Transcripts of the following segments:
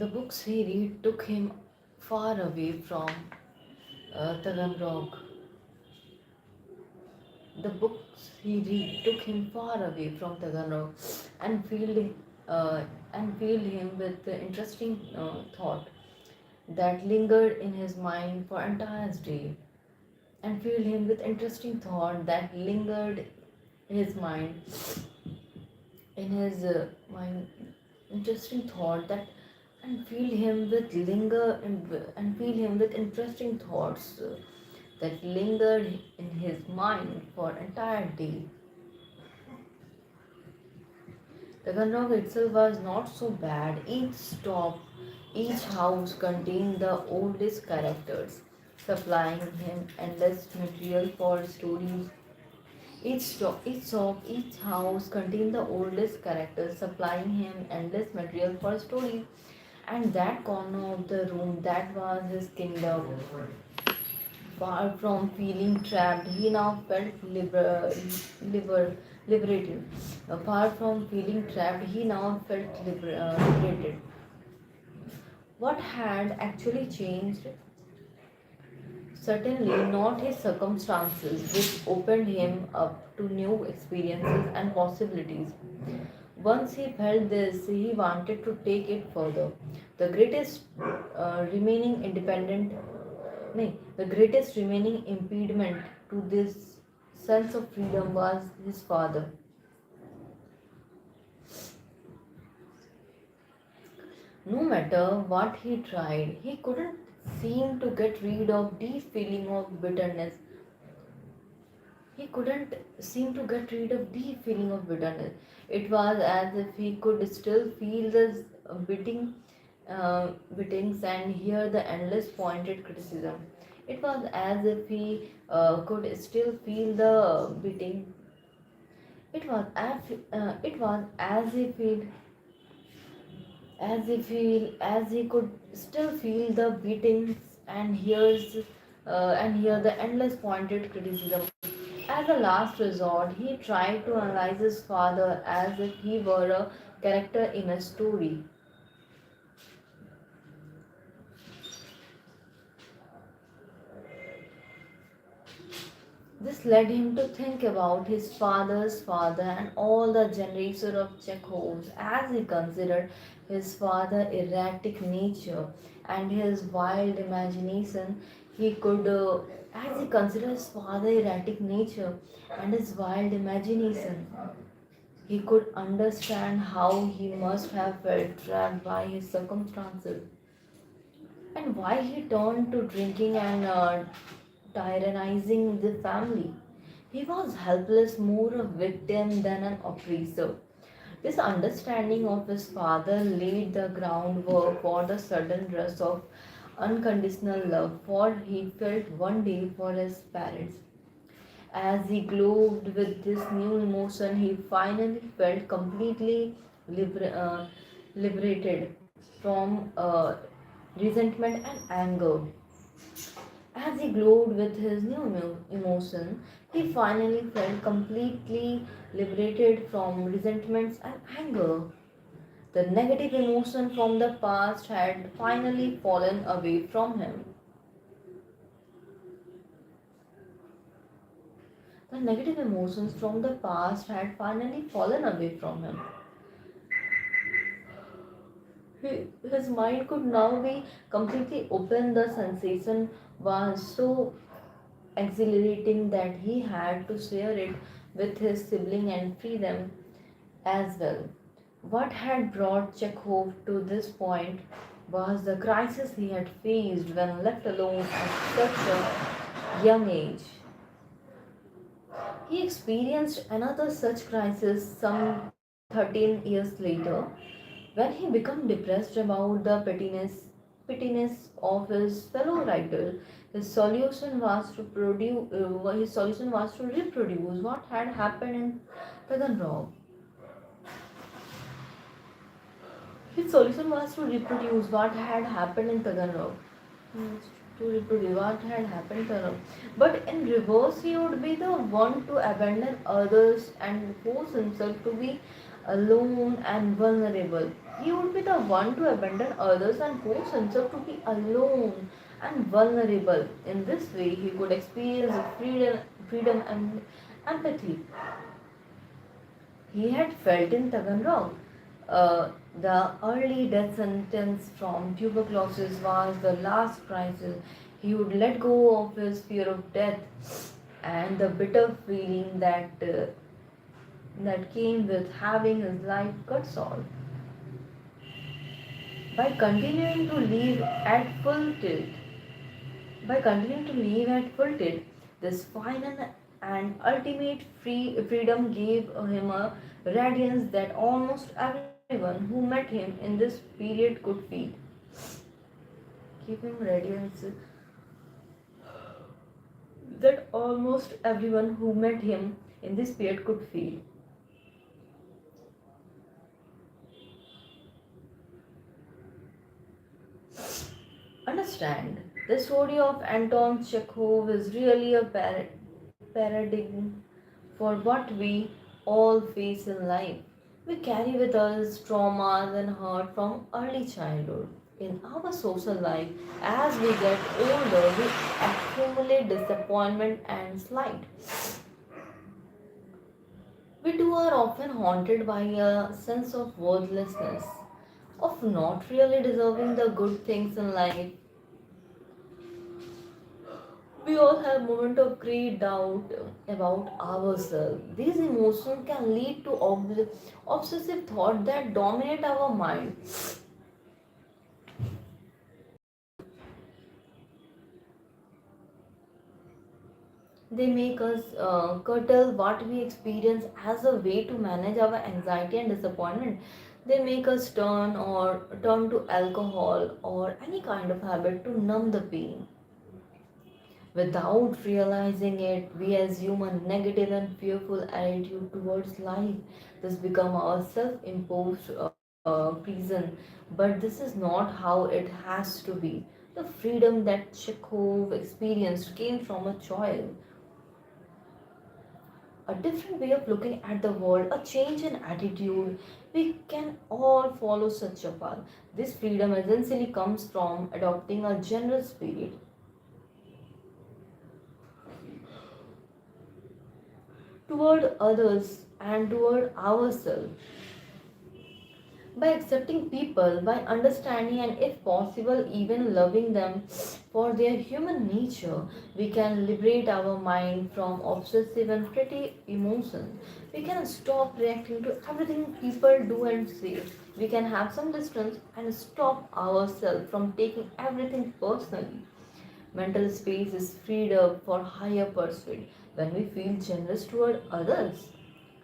The books he read took him far away from Taganrog. The books he read took him far away from Taganrog and uh, filled him with the interesting thought that lingered in his mind for entire day. And filled him with interesting thought that lingered his mind in his mind interesting thought that and fill him with and fill him with interesting thoughts that lingered in his mind for entire day. The Taganrog itself was not so bad. Each stop, each house contained the oldest characters, supplying him endless material for stories. Each house contained the oldest characters, supplying him endless material for stories. And that corner of the room, that was his kingdom. Far from feeling trapped, he now felt liberated. Far from feeling trapped, he now felt liberated. What had actually changed? Certainly not his circumstances, which opened him up to new experiences and possibilities. Once he felt this, he wanted to take it further. The greatest remaining independent, nay, the greatest remaining impediment to this sense of freedom was his father. No matter what he tried, he couldn't seem to get rid of deep feeling of bitterness. He couldn't seem to get rid of deep feeling of bitterness. It was as if he could still feel the beatings and hear the endless pointed criticism. It was as if he could still feel the beating. It was as he could still feel the beatings and hear the endless pointed criticism. As a last resort, he tried to analyze his father as if he were a character in a story. This led him to think about his father's father and all the generations of Chekhovs as he considered his father's erratic nature and his wild imagination. He could, as he considered his father's erratic nature and his wild imagination, he could understand how he must have felt trapped by his circumstances and why he turned to drinking and tyrannizing the family. He was helpless, more a victim than an oppressor. This understanding of his father laid the groundwork for the sudden rush of unconditional love, for he felt one day for his parents. As he glowed with this new emotion, he finally felt completely liberated from resentment and anger. As he glowed with his new emotion, he finally felt completely liberated from resentments and anger. The negative emotion from the past had finally fallen away from him. The negative emotions from the past had finally fallen away from him. His mind could now be completely open. The sensation was so exhilarating that he had to share it with his sibling and free them as well. What had brought Chekhov to this point was the crisis he had faced when left alone at such a young age. He experienced another such crisis some 13 years later when he became depressed about the pettiness of his fellow writer. His solution was to reproduce what had happened in Taganrog. His solution was to reproduce what had happened in Taganrog. Yes, to reproduce what had happened in Taganrog. But in reverse, he would be the one to abandon others and force himself to be alone and vulnerable. He would be the one to abandon others and force himself to be alone and vulnerable. In this way, he could experience freedom and empathy he had felt in Taganrog. The early death sentence from tuberculosis was the last crisis. He would let go of his fear of death and the bitter feeling that came with having his life cut short. By continuing to live at full tilt, by continuing to live at full tilt, this final and ultimate freedom gave him a radiance that almost everyone who met him in this period could feel. Give him radiance that almost everyone who met him in this period could feel. Understand, the story of Anton Chekhov is really a paradigm for what we all face in life. We carry with us traumas and hurt from early childhood. In our social life, as we get older, we accumulate disappointment and slight. We too are often haunted by a sense of worthlessness, of not really deserving the good things in life. We all have moments of great doubt about ourselves. These emotions can lead to obsessive thought that dominate our mind. They make us curtail what we experience as a way to manage our anxiety and disappointment. They make us turn to alcohol or any kind of habit to numb the pain. Without realizing it, we assume a negative and fearful attitude towards life. This becomes our self-imposed prison. But this is not how it has to be. The freedom that Chekhov experienced came from a child, a different way of looking at the world, a change in attitude. We can all follow such a path. This freedom essentially comes from adopting a generous spirit toward others and toward ourselves. By accepting people, by understanding and if possible even loving them for their human nature, we can liberate our mind from obsessive and petty emotions. We can stop reacting to everything people do and say. We can have some distance and stop ourselves from taking everything personally. Mental space is freed up for higher pursuit. When we feel generous toward others,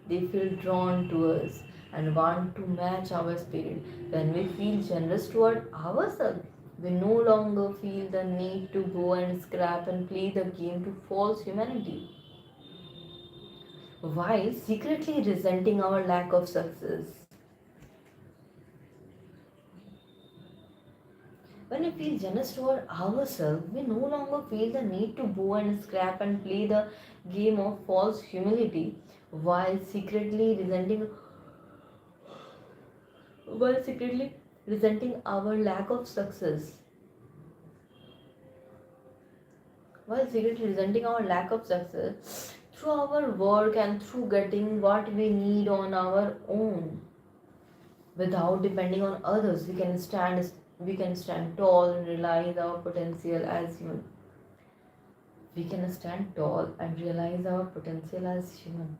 they feel drawn to us and want to match our spirit. When we feel generous toward ourselves, we no longer feel the need to go and scrap and play the game to false humanity, while secretly resenting our lack of success. When we feel generous toward ourselves, we no longer feel the need to go and scrap and play the game of false humility, while secretly resenting our lack of success. While secretly resenting our lack of success through our work and through getting what we need on our own without depending on others, we can stand tall and realize our potential as human. We can stand tall and realize our potential as human.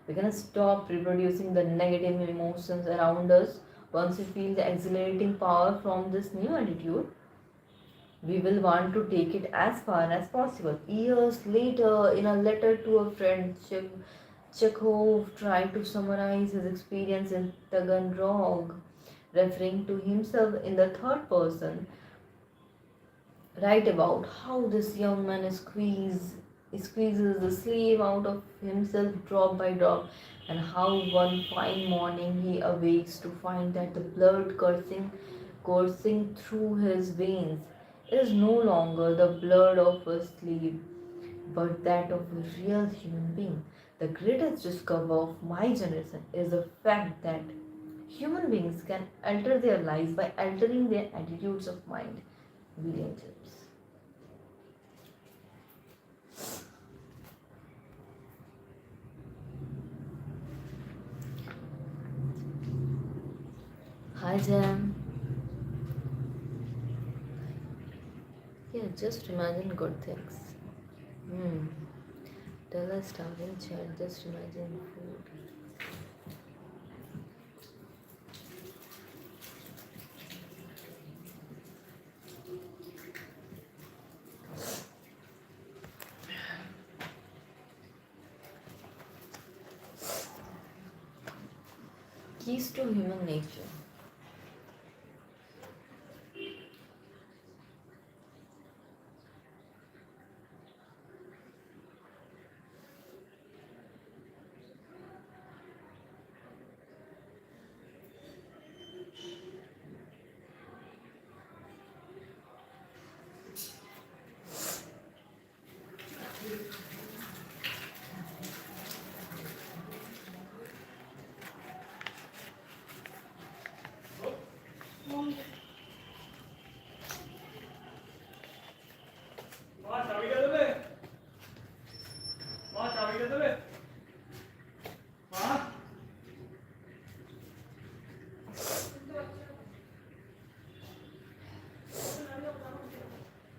We can stop reproducing the negative emotions around us. Once we feel the exhilarating power from this new attitude, we will want to take it as far as possible. Years later, in a letter to a friend, Chekhov tried to summarize his experience in Taganrog, referring to himself in the third person, write about how this young man squeezes the slave out of himself drop by drop, and how one fine morning he awakes to find that the blood coursing through his veins is no longer the blood of a slave but that of a real human being. The greatest discovery of my generation is the fact that human beings can alter their lives by altering their attitudes of mind. William James. Hi Jam. Yeah, just imagine good things. Hmm. Tell a starving child, just imagine food. Keys to human nature.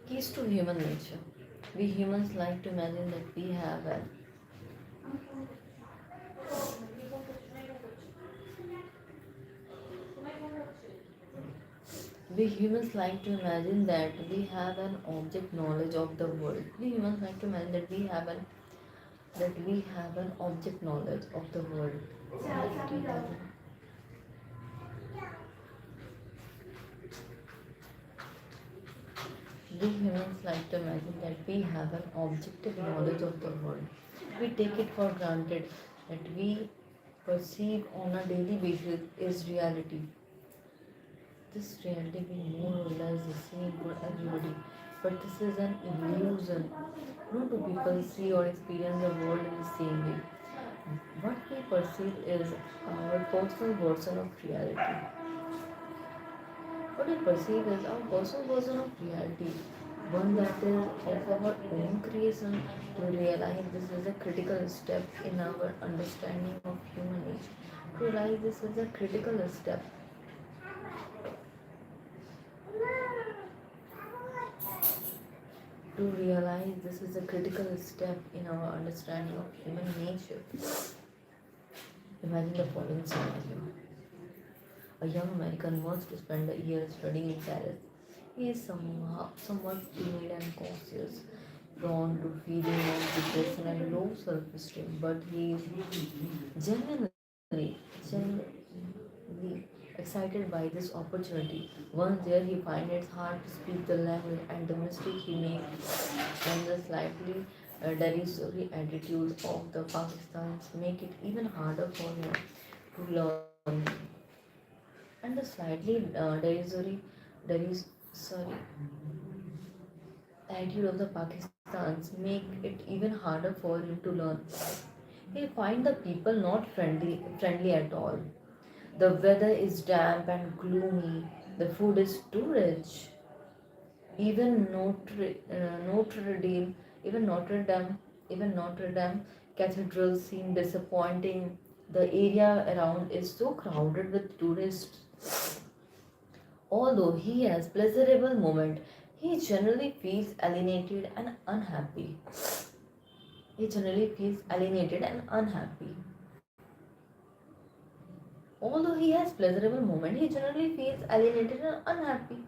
Keys to human nature. We humans like to imagine that we humans like to imagine that we have an object knowledge of the world. We humans like to imagine that we have an object knowledge of the world. We humans like to imagine that we have an objective knowledge of the world. We take it for granted that we perceive on a daily basis is reality. This reality be more or less the same for everybody, but this is an illusion. No two people see or experience the world in the same way. What we perceive is our personal version of reality. What we perceive is our personal version of reality, one that is of our own creation. To realize this is a critical step in our understanding of human nature. To realize this is a critical step. To realize this is a critical step in our understanding of human nature. Imagine the following scenario. A young American wants to spend a year studying in Paris. He is somewhat timid and cautious, prone to feeling of depression and low self-esteem, but he is genuinely excited by this opportunity. Once there, he finds it hard to speak the language, and the mistake he makes and the slightly derisory attitude of the Pakistanis make it even harder for him to learn. And the slightly deris, sorry, attitude of the Pakistans make it even harder for him to learn. He find the people not friendly at all. The weather is damp and gloomy. The food is too rich. Even Notre Dame, even Notre Dame, even Notre Dame Cathedral seem disappointing. The area around is so crowded with tourists. Although he has pleasurable moment, he generally feels alienated and unhappy. He generally feels alienated and unhappy. Although he has pleasurable moment, he generally feels alienated and unhappy.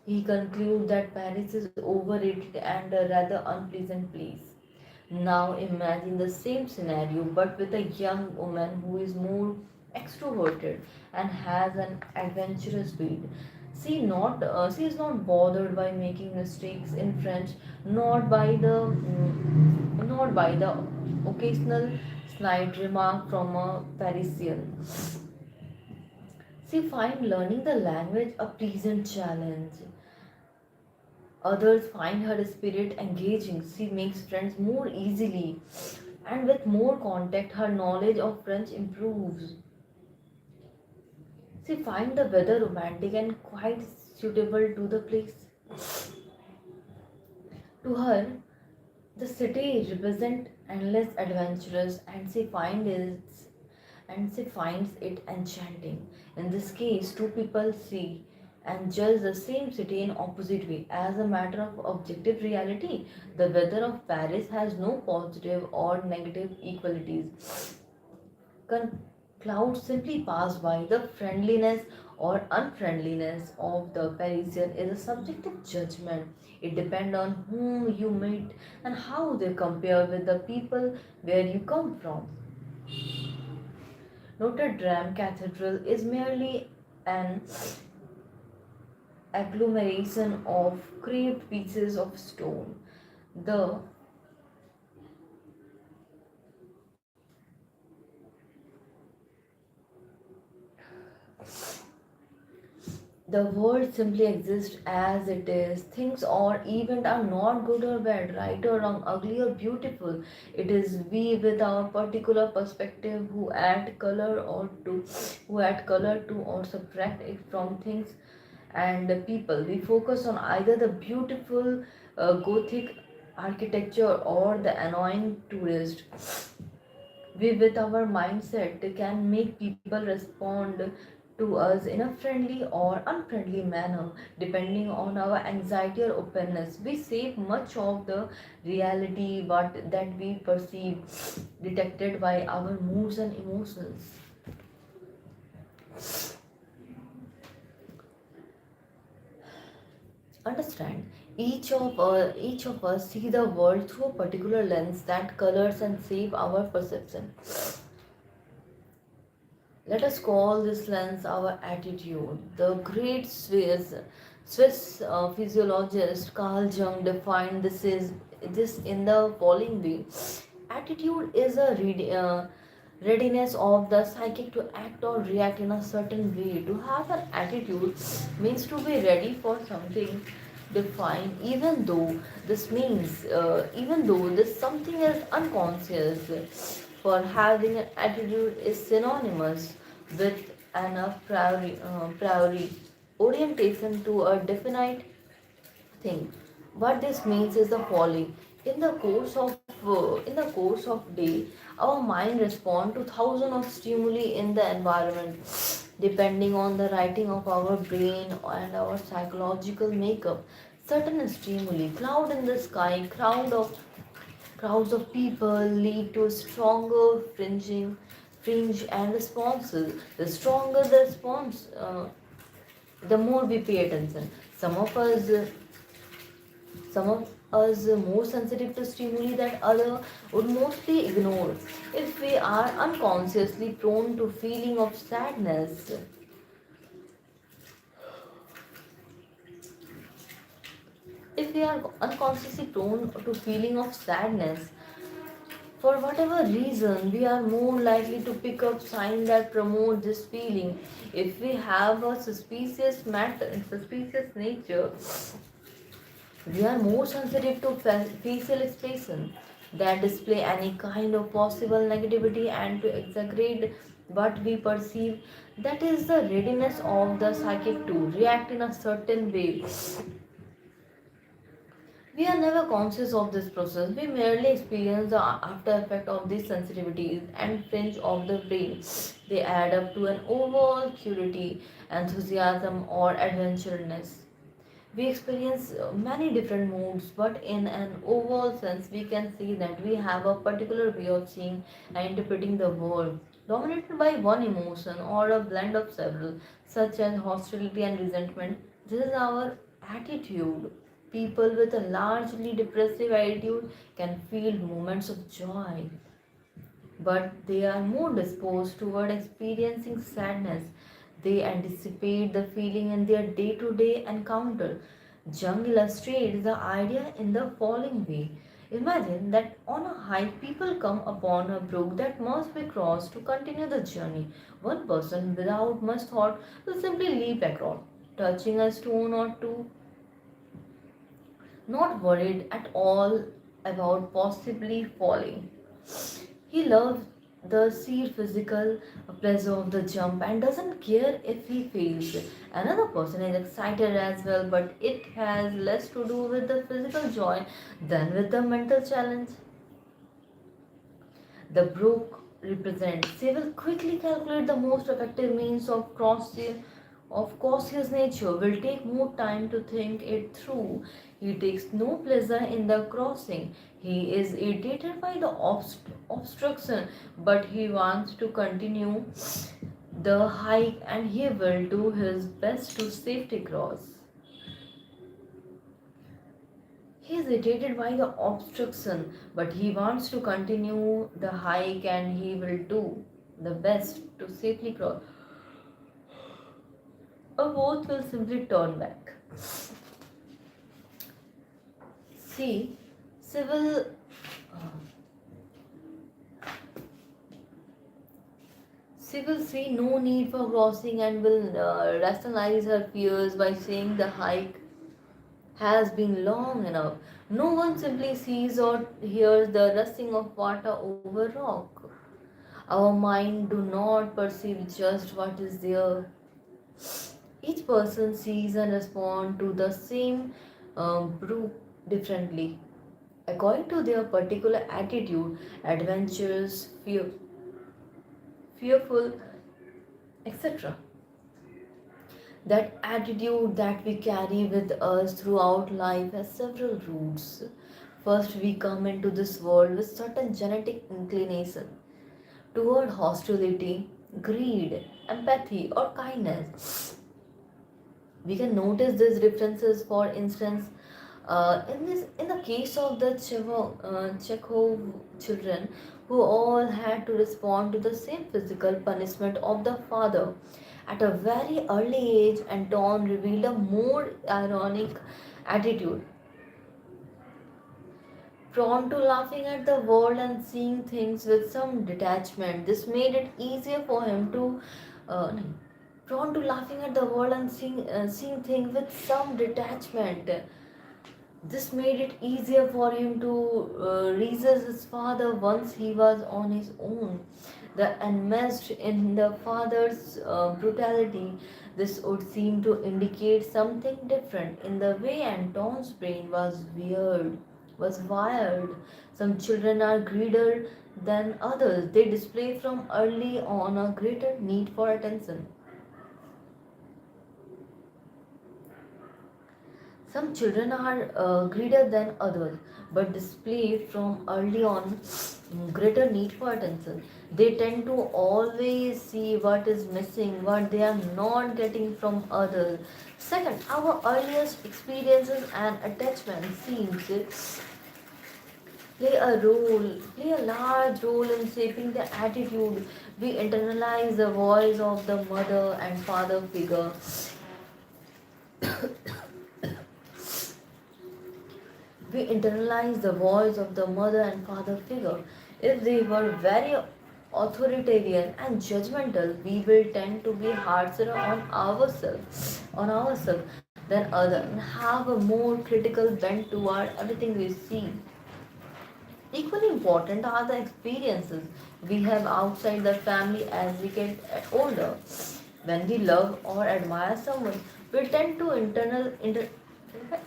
He concludes that Paris is overrated and a rather unpleasant place. Now imagine the same scenario but with a young woman who is more extroverted and has an adventurous spirit. She is not bothered by making mistakes in French, not by the occasional slight remark from a Parisian. She finds learning the language a pleasant challenge. Others find her spirit engaging. She makes friends more easily. And with more contact, her knowledge of French improves. She finds the weather romantic and quite suitable to the place. To her, the city represents endless adventures, and she finds it enchanting. In this case, two people see and judge the same city in opposite way. As a matter of objective reality, the weather of Paris has no positive or negative equalities. Con- Clouds simply pass by. The friendliness or unfriendliness of the Parisian is a subjective judgment. It depends on whom you meet and how they compare with the people where you come from. Notre Dame Cathedral is merely an agglomeration of carved pieces of stone. The The world simply exists as it is. Things or events are not good or bad, right or wrong, ugly or beautiful. It is we with our particular perspective who add color to or subtract it from things and the people. We focus on either the beautiful Gothic architecture or the annoying tourist. We with our mindset can make people respond to us in a friendly or unfriendly manner depending on our anxiety or openness. We save much of the reality but that we perceive detected by our moods and emotions. Understand, each of us see the world through a particular lens that colors and shape our perception. Let us call this lens our attitude. The great Swiss physiologist Carl Jung defined this in the following way: attitude is a readiness of the psychic to act or react in a certain way. To have an attitude means to be ready for something defined, even though this something is unconscious. For having an attitude is synonymous with an a priori orientation to a definite thing. What this means is the following: in the course of day, our mind responds to thousands of stimuli in the environment, depending on the writing of our brain and our psychological makeup. Certain stimuli, cloud in the sky, crowds of people lead to stronger fringe and responses. The stronger the response, the more we pay attention. Some of us more sensitive to stimuli that other would mostly ignore. If we are unconsciously prone to feeling of sadness, if we are unconsciously prone to feeling of sadness, for whatever reason, we are more likely to pick up signs that promote this feeling. If we have a suspicious nature, we are more sensitive to facial expression that display any kind of possible negativity and to exaggerate what we perceive. That is the readiness of the psychic to react in a certain way. We are never conscious of this process. We merely experience the after effect of these sensitivities and fringe of the brain. They add up to an overall curiosity, enthusiasm, or adventureness. We experience many different moods, but in an overall sense, we can see that we have a particular way of seeing and interpreting the world, dominated by one emotion or a blend of several, such as hostility and resentment. This is our attitude. People with a largely depressive attitude can feel moments of joy, but they are more disposed toward experiencing sadness. They anticipate the feeling in their day to day encounter. Jung illustrates the idea in the following way. Imagine that on a hike, people come upon a brook that must be crossed to continue the journey. One person, without much thought, will simply leap across, touching a stone or two, not worried at all about possibly falling. He loves the sheer physical pleasure of the jump and doesn't care if he fails. Another person is excited as well, but it has less to do with the physical joy than with the mental challenge the brook represents. They will quickly calculate the most effective means of cautious nature will take more time to think it through. He takes no pleasure in the crossing. He is irritated by the obstruction, but he wants to continue the hike and he will do his best to safety cross. He is irritated by the obstruction, but he wants to continue the hike and he will do the best to safely cross. Or both will simply turn back. See, civil. She will see no need for crossing and will rationalize her fears by saying the hike has been long enough. No one simply sees or hears the rushing of water over rock. Our mind do not perceive just what is there. Each person sees and responds to the same brook differently, according to their particular attitude, adventurous, fearful, etc. That attitude that we carry with us throughout life has several roots. First, we come into this world with certain genetic inclination toward hostility, greed, empathy, or kindness. We can notice these differences, for instance, in the case of the Chekhov children who all had to respond to the same physical punishment of the father at a very early age, Anton revealed a more ironic attitude, prone to laughing at the world and seeing things with some detachment. This made it easier for him to no, prone to laughing at the world and seeing things with some detachment. This made it easier for him to resist his father once he was on his own. The enmeshed in the father's brutality, this would seem to indicate something different in the way Anton's brain was wired. Some children are greedier than others. They display from early on a greater need for attention. Some children are greedier than others, but display from early on greater need for attention. They tend to always see what is missing, what they are not getting from others. Second, our earliest experiences and attachment seems play a large role in shaping the attitude. We internalize the voice of the mother and father figure. We internalize the voice of the mother and father figure. If they were very authoritarian and judgmental, we will tend to be harsher on ourselves than others, and have a more critical bent toward everything we see. Equally important are the experiences we have outside the family as we get older. When we love or admire someone, we tend to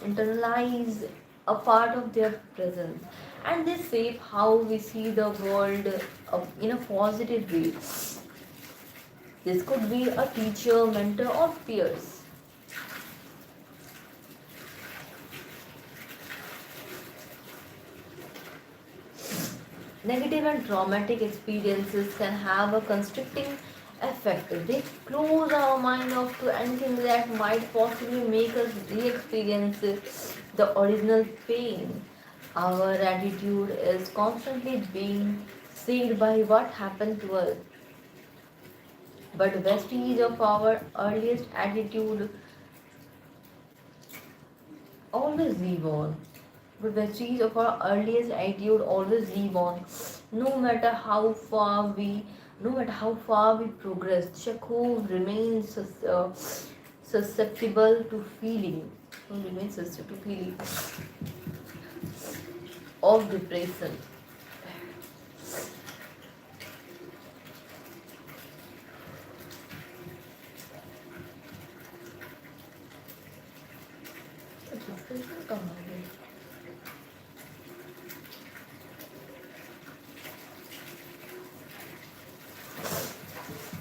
internalize a part of their presence, and they shape how we see the world in a positive way. This could be a teacher, mentor, or peers. Negative and traumatic experiences can have a constricting effect. They close our mind off to anything that might possibly make us re experience the original pain. Our attitude is constantly being shaped by what happened to us, but vestige of our earliest attitude always live on. But vestige of our earliest attitude always live on, no matter how far we, no matter how far we progress. Chekhov remains susceptible to feeling, remains susceptible to feeling of depression Listen, come on.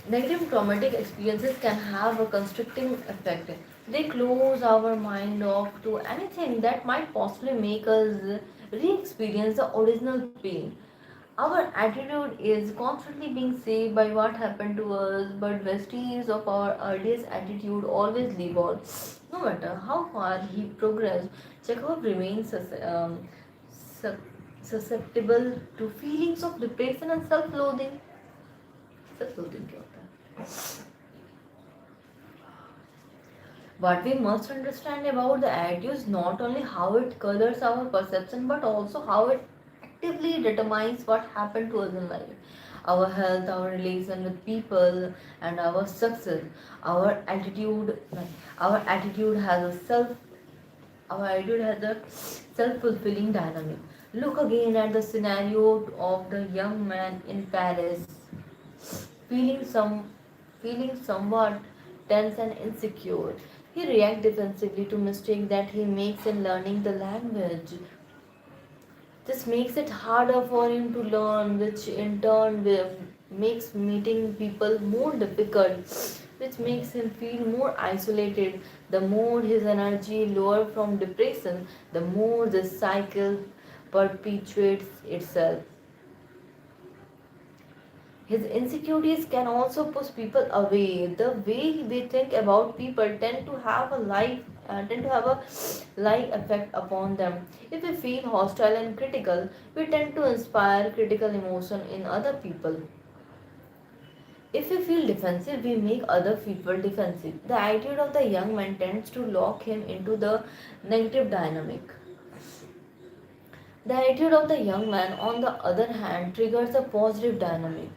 Negative traumatic experiences can have a constricting effect. They close our mind off to anything that might possibly make us re experience the original pain. Our attitude is constantly being saved by what happened to us, but vestiges of our earliest attitude always live on. No matter how far he progressed, Chekhov remains sus- susceptible to feelings of depression and self loathing. Self loathing क्या होता है? What we must understand about the attitude is not only how it colors our perception but also how it actively determines what happened to us in life. Our health, our relation with people, and our success. Our attitude, our attitude has a self. Our attitude has a self-fulfilling dynamic. Look again at the scenario of the young man in Paris, feeling some feeling somewhat tense and insecure. He reacts defensively to mistakes that he makes in learning the language. This makes it harder for him to learn, which in turn makes meeting people more difficult, which makes him feel more isolated. The more his energy lower from depression, the more this cycle perpetuates itself. His insecurities can also push people away. The way we think about people tend to have a life effect upon them. If we feel hostile and critical, we tend to inspire critical emotion in other people. If we feel defensive, we make other people defensive. The attitude of the young man tends to lock him into the negative dynamic. The attitude of the young man, on the other hand, triggers a positive dynamic.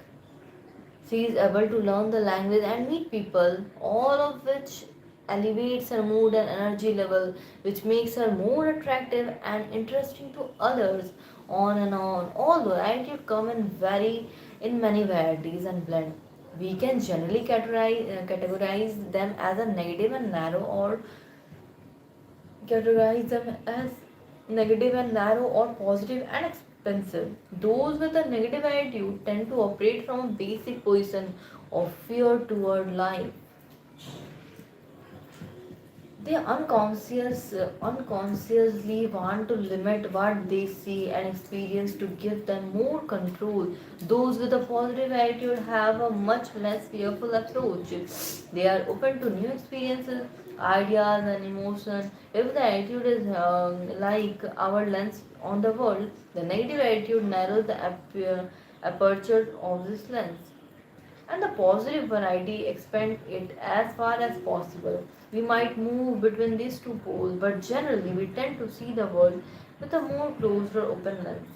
She is able to learn the language and meet people, all of which elevates her mood and energy level, which makes her more attractive and interesting to others. On and on. Although attitude come and vary in many varieties and blend, we can generally categorize them as a negative and narrow, or categorize them as negative and narrow or positive and expensive. Those with a negative attitude tend to operate from a basic position of fear toward life. They unconsciously want to limit what they see and experience to give them more control. Those with a positive attitude have a much less fearful approach. They are open to new experiences, ideas, and emotion. If the attitude is like our lens on the world, the negative attitude narrows the aperture of this lens, and the positive variety expand it as far as possible. We might move between these two poles, but generally we tend to see the world with a more closed or open lens.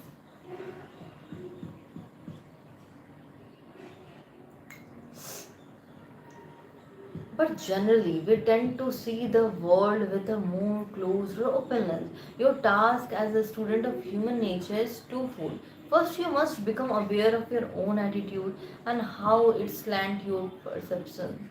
But generally, we tend to see the world with a more closed or open lens. Your task as a student of human nature is twofold. First, you must become aware of your own attitude and how it slants your perception.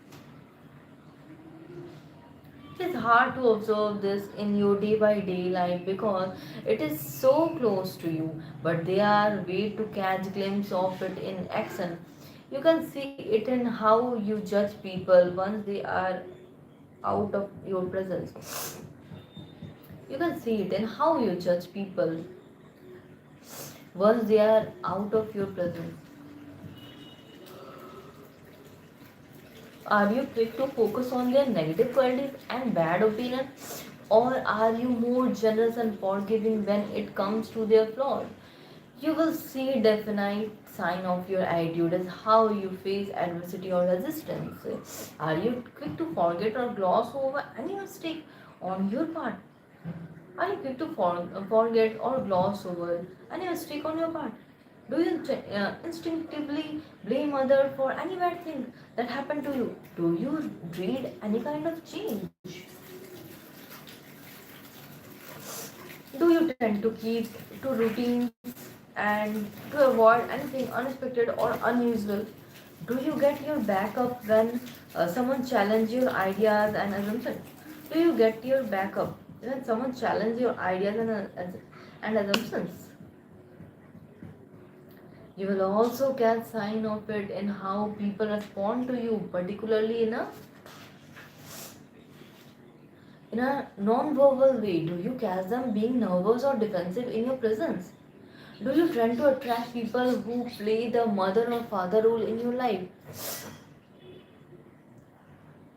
It is hard to observe this in your day by day life because it is so close to you, but there are ways to catch glimpse of it in action. You can see it in how you judge people once they are out of your presence. You can see it in how you judge people once they are out of your presence. Are you quick to focus on their negative qualities and bad opinion? Or are you more generous and forgiving when it comes to their flaws? You will see definite sign of your attitude as how you face adversity or resistance. Are you quick to forget or gloss over any mistake on your part? Are you quick to forget or gloss over any mistake on your part? Do you instinctively blame others for any bad thing that happened to you? Do you dread any kind of change? Do you tend to keep to routines and to avoid anything unexpected or unusual? Do you get your backup when someone challenges your ideas and assumptions? Do you get your backup When someone challenges your ideas and assumptions, you will also catch sign of it in how people respond to you, particularly in a non-verbal way. Do you catch them being nervous or defensive in your presence? Do you tend to attract people who play the mother or father role in your life?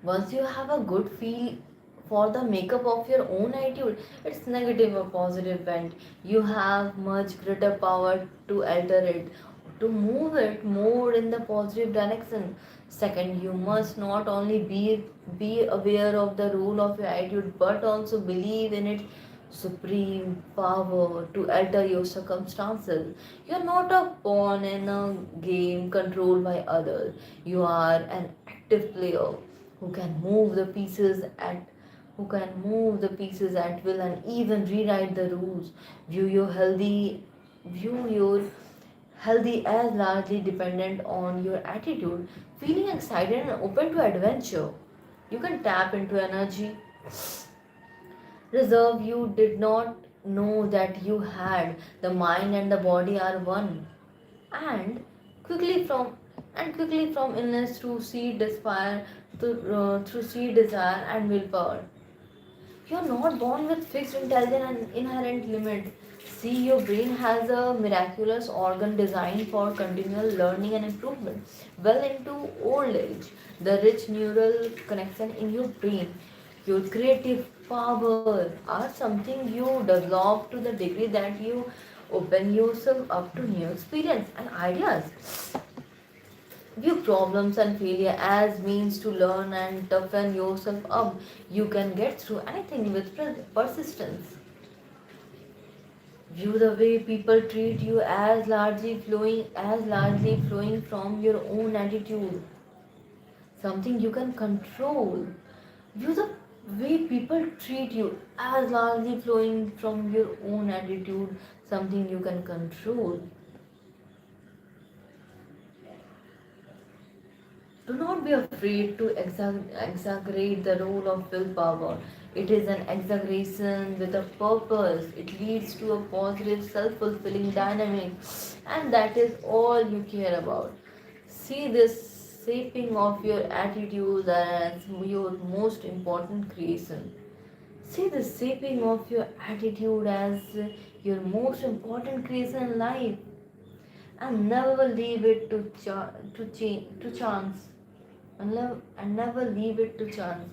Once you have a good feel for the makeup of your own attitude, it's negative or positive bent, you have much greater power to alter it, to move it more in the positive direction. Second, you must not only be aware of the role of your attitude but also believe in its supreme power to alter your circumstances. You're not a pawn in a game controlled by others. You are an active player who can move the pieces at will and even rewrite the rules. View your healthy as largely dependent on your attitude, feeling excited and open to adventure. You can tap into energy reserve you did not know that you had. The mind and the body are one, and quickly from quickly from illness through seed desire and willpower. You're not born with fixed intelligence and inherent limit. See, your brain has a miraculous organ designed for continual learning and improvement. Well into old age, the rich neural connection in your brain, your creative power are something you develop to the degree that you open yourself up to new experience and ideas. View problems and failure as means to learn and toughen yourself up. You can get through anything with persistence. View the way people treat you as largely flowing from your own attitude, something you can control. View the way people treat you as largely flowing from your own attitude, something you can control. Do not be afraid to exaggerate the role of willpower. It is an exaggeration with a purpose. It leads to a positive, self fulfilling dynamic, and that is all you care about. See this shaping of your attitude as your most important creation. See the shaping of your attitude as your most important creation in life, and never leave it to chance, and never leave it to chance.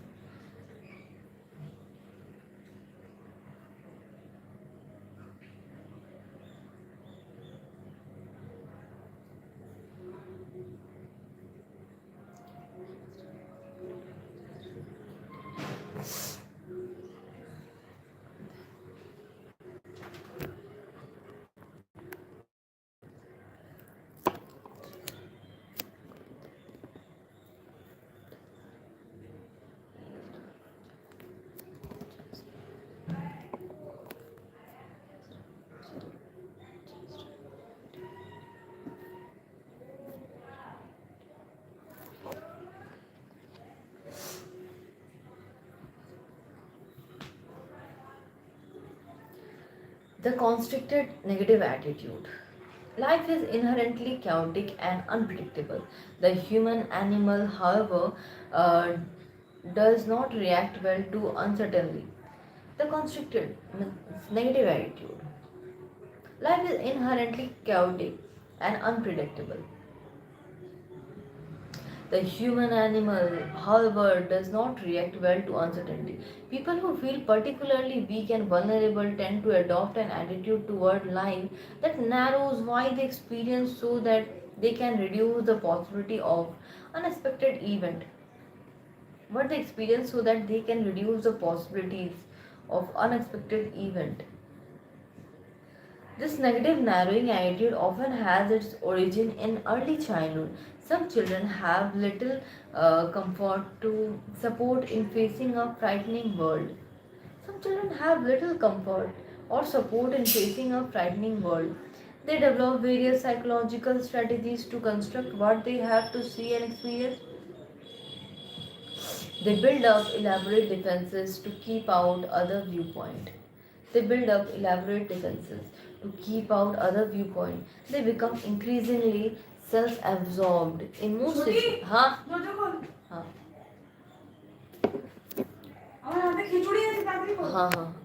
The constricted negative attitude. Life is inherently chaotic and unpredictable. The human animal, however, uh, does not react well to uncertainty. The constricted negative attitude. Life is inherently chaotic and unpredictable. The human animal, however, does not react well to uncertainty. People who feel particularly weak and vulnerable tend to adopt an attitude toward life that narrows why they experience so that they can reduce the possibility of unexpected event. What they experience so that they can reduce the possibilities of unexpected event. This negative narrowing attitude often has its origin in early childhood. Some children have little comfort to support in facing a frightening world. Some children have little comfort or support in facing a frightening world. They develop various psychological strategies to construct what they have to see and experience. They build up elaborate defenses to keep out other viewpoint. They build up elaborate defenses to keep out other viewpoint. They become increasingly self-absorbed in most situations. हाँ हाँ हाँ हाँ